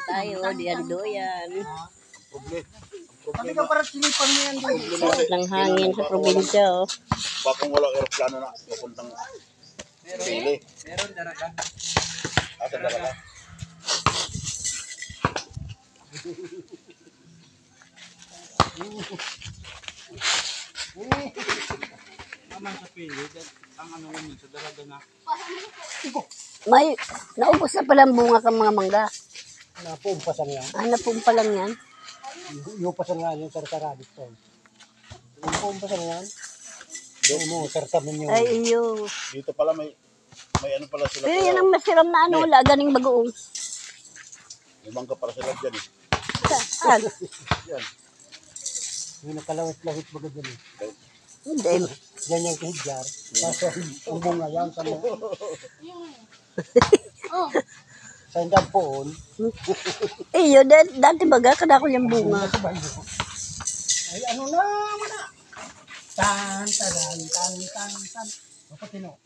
tayo, diyan-doyan. Sabi ka para sinipan mo yan. Sarap ng hangin sa probinsya, oh. Bakong wala aeroplano na papuntang Pili. Meron daraga. Asa dalaga? Naman sa pili, ang ano yun sa daraga na. May, naubos na pala ang bunga kang mga mangga. Napumpasan yan. Napumpa lang yan. Iupasan nga yung sarsaradit to. Iupasan yan. Doon mo, sarsamin yung... Ay, iyo. Dito pala may ano pala sila. Pero yan ang masiram na ano, wala, ganing bagoong. May mangga para sila dyan eh. Saan? Yan. Yung nakalawit-lawit baga dyan eh. Hindi. Yan yung kihidjar. Kasi ang bunga yan sa mga... Sa hindang poon. Iyo, dati baga, kada ko yung bunga. Ay, ano na, mana? Tan. Kapatino.